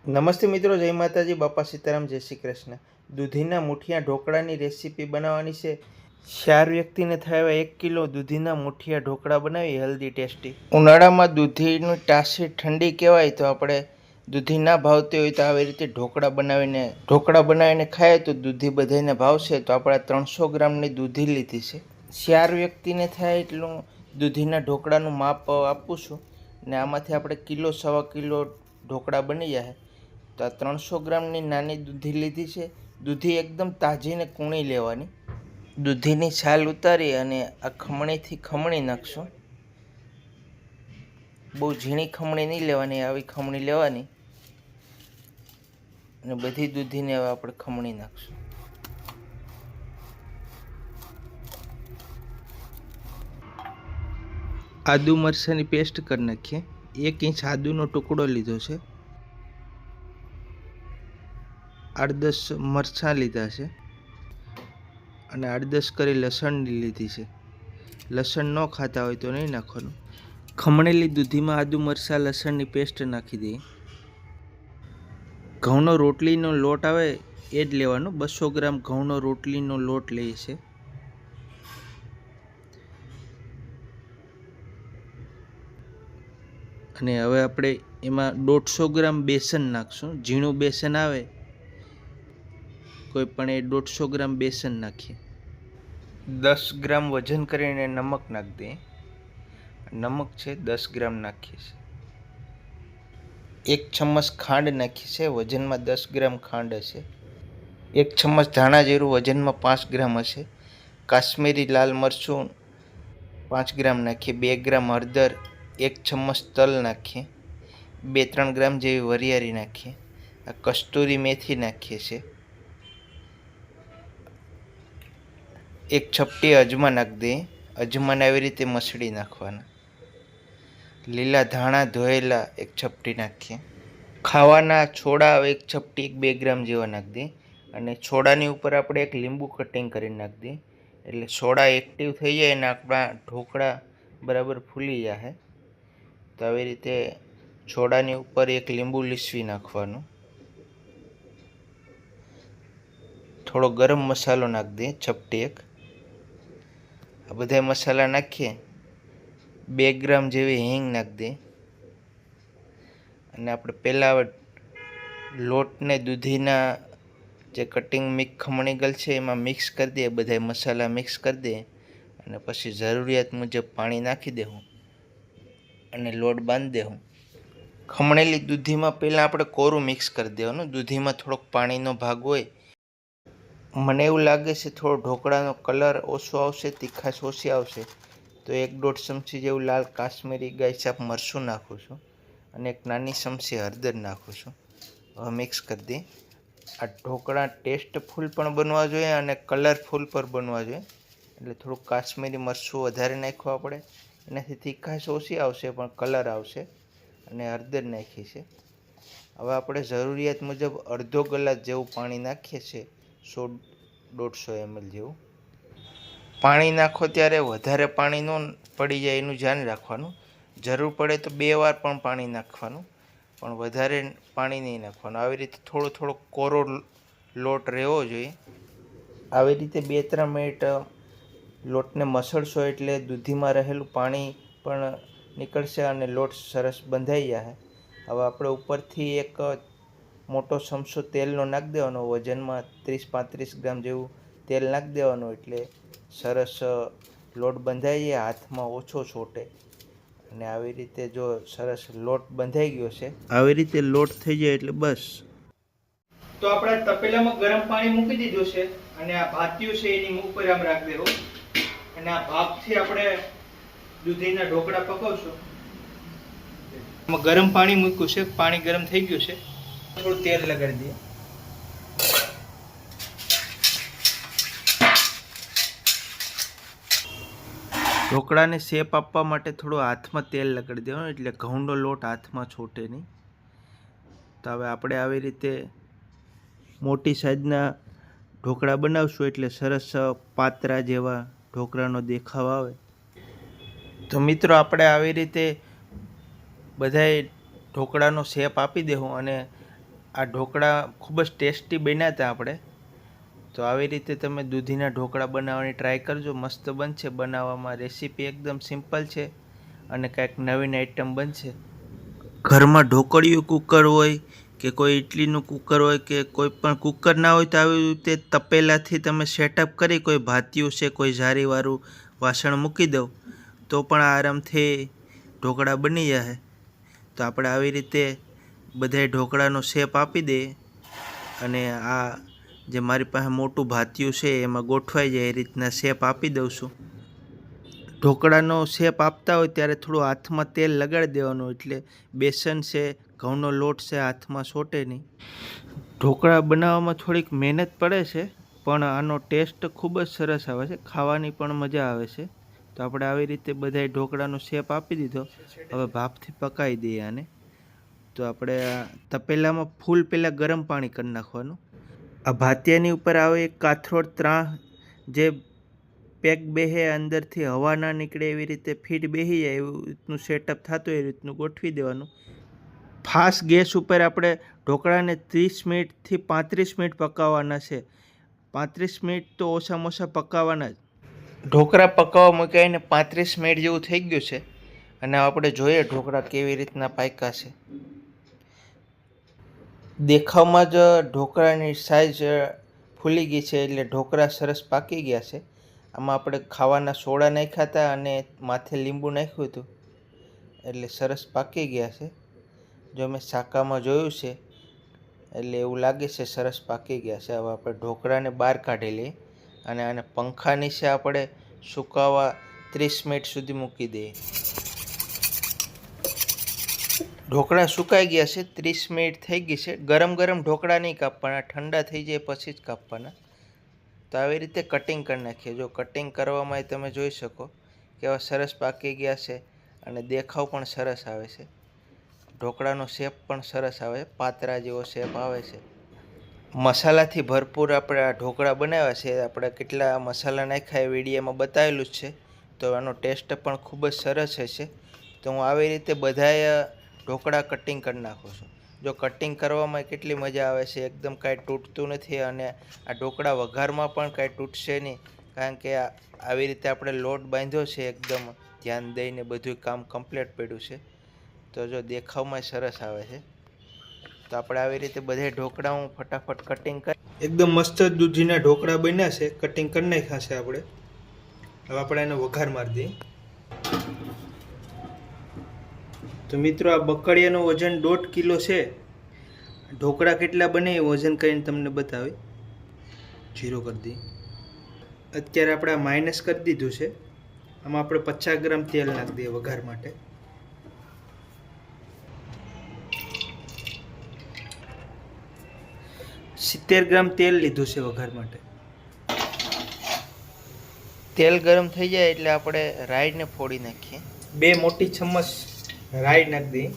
નમસ્તે મિત્રો, જય માતાજી, બાપા સીતારામ, જય શ્રી કૃષ્ણ। દૂધીના મુઠિયા ઢોકળાની રેસીપી બનાવવાની છે। 4 વ્યક્તિને થાય એવા 1 કિલો દૂધીના મુઠિયા ઢોકળા બનાવી હેલ્ધી ટેસ્ટી। ઉનાળામાં દૂધીની ટાસી ઠંડી કહેવાય તો આપણે દૂધી ના ભાવતી હોય તો આવી રીતે ઢોકળા બનાવીને ખાઈએ તો દૂધી બધાને ભાવશે। તો આપણે 300 ગ્રામની દૂધી લીધી છે। 4 વ્યક્તિને થાય એટલું દૂધીના ઢોકળાનું માપ આપું છું ને આમાંથી આપણે કિલો સવા કિલો ઢોકળા બની જાય। તો આ 300 ગ્રામની નાની દૂધી લીધી છે। દૂધી એકદમ તાજી ને કૂણી લેવાની। દૂધીની છાલ ઉતારી અને આ ખમણીથી ખમણી નાખશું। બહુ ઝીણી ખમણી નહીં લેવાની, આવી ખમણી લેવાની અને બધી દૂધીને હવે આપણે ખમણી નાખશું। આદુ મરચાંની પેસ્ટ કરી નાખીએ। 1 ઇંચ આદુનો ટુકડો લીધો છે। 8-10 મરચાં લીધા છે અને 8-10 કરી લસણ લીધી છે। લસણ ન ખાતા હોય તો નહીં નાખવાનું। ખમણેલી દૂધીમાં આદુ મરચાં લસણની પેસ્ટ નાખી દઈએ। ઘઉંનો રોટલીનો લોટ આવે એ જ લેવાનો। 200 ગ્રામ ઘઉંનો રોટલીનો લોટ લઈએ છે। અને હવે આપણે એમાં 150 ગ્રામ બેસન નાખશું। ઝીણું બેસન આવે કોઈ પણ એ 150 ગ્રામ બેસન નાખીએ। 10 ગ્રામ વજન કરીને નમક નાખી દઈએ। નમક છે 10 ગ્રામ નાખીએ છીએ। 1 ચમચ ખાંડ નાખી છે, વજનમાં 10 ગ્રામ ખાંડ હશે। 1 ચમચ ધાણા જીરું, વજનમાં 5 ગ્રામ હશે। કાશ્મીરી લાલ મરચું 5 ગ્રામ નાખીએ। 2 ગ્રામ હળદર, 1 ચમચ તલ નાખીએ। 2-3 ગ્રામ જેવી વરિયાળી નાખીએ। આ કસ્તુરી મેથી નાખીએ છીએ। 1 ચપટી અજમા નાખી દઈએ। અજમાને આવી રીતે મસળી નાખવાના। લીલા ધાણા ધોયેલા 1 ચપટી નાખીએ। ખાવાના છોડા 1 ચપટી 2 ગ્રામ જેવા નાખી દઈએ અને છોડાની ઉપર આપણે 1 લીંબુ કટિંગ કરીને નાખી દઈએ એટલે સોડા એક્ટિવ થઈ જાય અને આપણા ઢોકળા બરાબર ફૂલી જાય। તો આવી રીતે છોડાની ઉપર 1 લીંબુ લીસવી નાખવાનું। થોડો ગરમ મસાલો નાખી દઈએ, ચપટી 1। આ બધા મસાલા નાખીએ। 2 ગ્રામ જેવી હિંગ નાખી દઈએ અને આપણે પહેલાં લોટને દૂધીના જે કટિંગ ખમણી ગયેલ છે એમાં મિક્સ કરી દઈએ। બધા મસાલા મિક્સ કરી દઈએ અને પછી જરૂરિયાત મુજબ પાણી નાખી દેવું અને લોટ બાંધી દેવું। ખમણેલી દૂધીમાં પહેલાં આપણે કોરું મિક્સ કરી દેવાનું। દૂધીમાં થોડોક પાણીનો ભાગ હોય। મને એવું લાગે છે થોડો ઢોકળાનો કલર ઓછો આવશે, તીખાશ ઓછી આવશે, તો 1-1.5 ચમચી જેવું લાલ કાશ્મીરી ગાય છાપ મરચું નાખું છું અને 1 નાની ચમચી હળદર નાખું છું। હવે મિક્સ કરી દઈએ। આ ઢોકળા ટેસ્ટફુલ પણ બનવા જોઈએ અને કલરફુલ પણ બનવા જોઈએ એટલે થોડુંક કાશ્મીરી મરચું વધારે નાખવું આપણે। એનાથી તીખાશ ઓછી આવશે પણ કલર આવશે અને હળદર નાખી છે। હવે આપણે જરૂરિયાત મુજબ અડધો ગ્લાસ જેવું પાણી નાખીએ છીએ, 100-150 ml જેવું। પાણી નાખો ત્યારે વધારે પાણી ન પડી જાય એનું ધ્યાન રાખવાનું। જરૂર પડે તો 2 વાર પણ પાણી નાખવાનું પણ વધારે પાણી નહીં નાખવાનું। આવી રીતે થોડો થોડો કોરો લોટ રહેવો જોઈએ। આવી રીતે 2-3 મિનિટ લોટને મસળશો એટલે દૂધીમાં રહેલું પાણી પણ નીકળશે અને લોટ સરસ બંધાઈ જશે। હવે આપણે ઉપરથી 1 મોટો ચમચો તેલનો નાખી દેવાનો। વજનમાં 30-35 ગ્રામ જેવું તેલ નાખી દેવાનું એટલે સરસ લોટ બંધાઈ જાય, હાથમાં ઓછો છોટે અને આવી રીતે જો સરસ લોટ બંધાઈ ગયો છે, આવી રીતે લોટ થઈ જાય એટલે બસ। તો આપણે તપેલામાં ગરમ પાણી મૂકી દીધું છે અને આ ભાતિયું છે એની ઉપર આમ રાખી દેવું અને આ ભાપથી આપણે દૂધીના ઢોકળા પકવશું। ગરમ પાણી મૂક્યું છે, પાણી ગરમ થઈ ગયું છે, થોડું તેલ લગાડી દઈએ। ઢોકળાને શેપ આપવા માટે થોડું હાથમાં તેલ લગાડી દેવાનું એટલે ઘઉંનો લોટ હાથમાં છૂટે નહીં। તો હવે આપણે આવી રીતે મોટી સાઈઝના ઢોકળા બનાવશું એટલે સરસ પાતળા જેવા ઢોકળાનો દેખાવ આવે। તો મિત્રો આપણે આવી રીતે બધાય ઢોકળાનો શેપ આપી દેવું અને આ ઢોકળા ખૂબ જ ટેસ્ટી બન્યા હતા આપણે. તો આવી રીતે તમે દૂધીના ઢોકળા બનાવવાની ટ્રાય કરજો, મસ્ત બનશે બનાવવામાં. રેસીપી એકદમ સિમ્પલ છે અને કાંઈક નવીન આઈટમ બનશે. ઘરમાં ઢોકળિયું કુકર હોય કે કોઈ ઇડલીનું કુકર હોય કે કોઈ પણ કુકર ના હોય તો આવી રીતે તપેલાથી તમે સેટઅપ કરી કોઈ ભાતિયું છે કોઈ જારીવાળું વાસણ મૂકી દો તો પણ આરામથી ઢોકળા બની જાય. તો આપણે આવી રીતે બધાય ઢોકળાનો શેપ આપી દઈએ અને આ જે મારી પાસે મોટું ભાતિયું છે એમાં ગોઠવાઈ જાય એ રીતના શેપ આપી દઉં છું. ઢોકળાનો શેપ આપતા હોય ત્યારે થોડું હાથમાં તેલ લગાડી દેવાનું, એટલે બેસન છે ઘઉંનો લોટ છે હાથમાં ચોંટે નહીં. ઢોકળા બનાવવામાં થોડીક મહેનત પડે છે પણ આનો ટેસ્ટ ખૂબ જ સરસ આવે છે, ખાવાની પણ મજા આવે છે. તો આપણે આવી રીતે બધાય ઢોકળાનો શેપ આપી દીધો. હવે ભાપથી પકાવી દઈએ આને. તો આપણે તપેલામાં ફૂલ પહેલાં ગરમ પાણી કરી નાખવાનું. આ ભાતિયાની ઉપર આવે એક કાથરોડ ત્રાણ જે પેક બેહે અંદરથી હવા ના નીકળે એવી રીતે ફીટ બેસી જાય એવું રીતનું સેટઅપ થતું એ રીતનું ગોઠવી દેવાનું. ફાસ્ટ ગેસ ઉપર આપણે ઢોકળાને 30 મિનિટથી 35 મિનિટ પકાવવાના છે. 35 મિનિટ તો ઓછામાં ઓછા પકાવવાના જ. ઢોકળા પકાવવા મૂકાઈને 35 મિનિટ જેવું થઈ ગયું છે અને આપણે જોઈએ ઢોકળા કેવી રીતના પાક્યા છે. દેખાવમાં જ ઢોકળાની સાઈઝ ફૂલી ગઈ છે એટલે ઢોકળા સરસ પાકી ગયા છે. આમાં આપણે ખાવાના સોડા નાખ્યા હતા અને માથે લીંબુ નાખ્યું હતું એટલે સરસ પાકી ગયા છે. જો મેં શાકામાં જોયું છે એટલે એવું લાગે છે સરસ પાકી ગયા છે. હવે આપણે ઢોકળાને બહાર કાઢી લઈએ અને આને પંખા નીચે આપણે સુકાવા 30 મિનિટ સુધી મૂકી દઈએ. ઢોકળા સુકાઈ ગયા છે, 30 મિનિટ થઈ ગઈ છે. ગરમ ગરમ ઢોકળા નહીં કાપવાના, ઠંડા થઈ જાય પછી જ કાપવાના. તો આવી રીતે કટિંગ કરી નાખીએ. જો કટિંગ કરવામાં તમે જોઈ શકો કેવા સરસ પાકી ગયા છે અને દેખાવ પણ સરસ આવે છે. ઢોકળાનો શેપ પણ સરસ આવે છે, પાતરા જેવો શેપ આવે છે. મસાલાથી ભરપૂર આપણે આ ઢોકળા બનાવ્યા છે. આપણે કેટલા મસાલા નાખ્યા એ વિડીયોમાં બતાવેલું જ છે. તો આનો ટેસ્ટ પણ ખૂબ જ સરસ હશે. તો હું આવી રીતે બધાય ઢોકળા કટિંગ કરી નાખું છું. જો કટિંગ કરવામાં કેટલી મજા આવે છે, એકદમ કાંઈ તૂટતું નથી અને આ ઢોકળા વઘારમાં પણ કાંઈ તૂટશે નહીં, કારણ કે આવી રીતે આપણે લોટ બાંધ્યો છે, એકદમ ધ્યાન દઈને બધું કામ કમ્પ્લીટ પડ્યું છે. તો જો દેખાવમાં સરસ આવે છે. તો આપણે આવી રીતે બધા ઢોકળા હું ફટાફટ કટિંગ કરી. એકદમ મસ્ત દૂધીના ઢોકળા બન્યા છે, કટિંગ કરી નાખ્યા છે આપણે. હવે આપણે એનો વઘાર મારી દઈએ. તો મિત્રો આ બકડિયાનું વજન 1.5 કિલો છે. ઢોકળા કેટલા બને એ વજન કરીને તમને બતાવી. 0 કરી દઈએ. અત્યારે આપણે માઇનસ કરી દીધું છે. આમાં આપણે 50 ગ્રામ તેલ નાખી દઈએ વઘાર માટે. સિત્તેર ગ્રામ તેલ લીધું છે વઘાર માટે. તેલ ગરમ થઈ જાય એટલે આપણે રાઈને ફોડી નાખીએ. 2 મોટી ચમચ રાઈ નાખી દઈએ.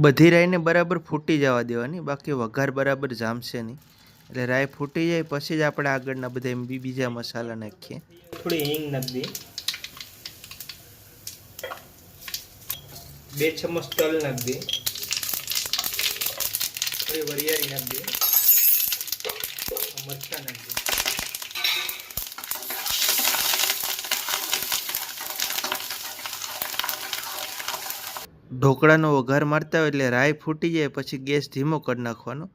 બધી રાઈને બરાબર ફૂટી જવા દેવાની, બાકી વઘાર બરાબર જામશે નહીં. એટલે રાઈ ફૂટી જાય પછી જ આપણે આગળના બધા બીજા મસાલા નાખીએ. થોડી હિંગ નાખી દઈએ. 2 ચમચ તલ નાખી દઈએ. થોડી વરિયાળી નાખી દઈએ. મરચાં નાખી દઈએ. ઢોકળાનો વઘાર મારતા હોય એટલે રાઈ ફૂટી જાય પછી ગેસ ધીમો કરી નાખવાનો.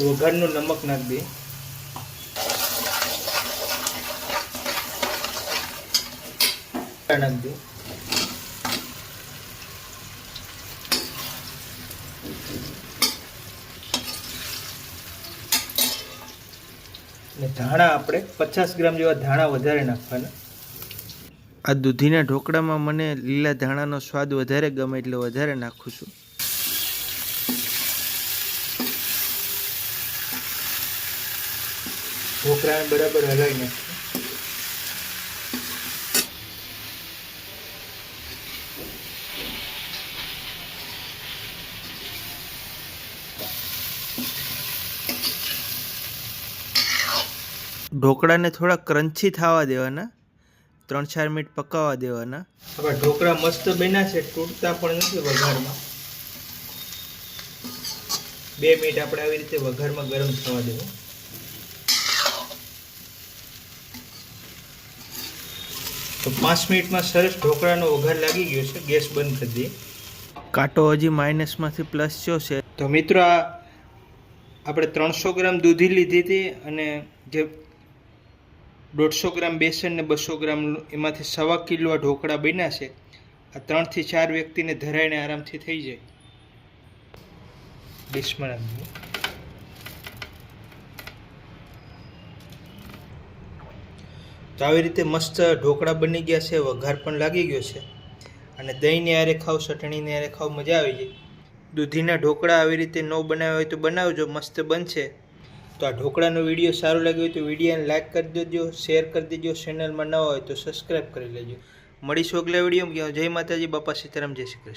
વઘારનું નમક નાખી દઈએ. નાખી દઈએ. ધાણા આપણે 50 ગ્રામ જેવા ધાણા વધારે નાખવાના. આ દૂધીના ઢોકળામાં મને લીલા ધાણાનો સ્વાદ વધારે ગમે એટલે વધારે નાખું છું. ઢોકળાને બરાબર હલાવી નાખીએ. ઢોકળાને થોડા ક્રન્ચી થવા દેવાના, 3-4 મિનિટ પકાવવા દેવાના. હવે ઢોકળા મસ્ત બન્યા છે, તૂટતા પણ નથી વઘારમાં. 2 મિનિટ આપણે આવી રીતે વઘારમાં ગરમ થવા દેવું. તો 5 મિનિટમાં સરસ ઢોકળાનો વઘાર લાગી ગયો છે. ગેસ બંધ કરી દઈએ. કાંટો હજી માઇનસમાંથી પ્લસ થયો છે. તો મિત્રો આ આપણે 300 ગ્રામ દૂધી લીધી હતી અને જે 150 ગ્રામ બેસન ને 200 ગ્રામ એમાંથી 1.25 કિલો આ ઢોકળા બન્યા છે. આ 3 થી 4 વ્યક્તિને ધરાઈને આરામથી થઈ જાય. ડીશમાં નાખીએ. તો આવી રીતે મસ્ત ઢોકળા બની ગયા છે, વઘાર પણ લાગી ગયો છે અને દહીંને હારે ખાવ, ચટણીને હારે ખાવ, મજા આવી જાય. દૂધીના ઢોકળા આવી રીતે ન બનાવ્યા હોય તો બનાવજો, મસ્ત બનશે. તો આ ઢોકળાનો વિડીયો સારો લાગ્યો હોય તો વિડીયોને લાઇક કરી દેજો, શેર કરી દેજો, ચેનલમાં નવા હોય તો સબસ્ક્રાઈબ કરી લેજો. મળીશું અગલા વિડીયોમાં. જય માતાજી, બાપા સીતારામ, જય શ્રી કૃષ્ણ.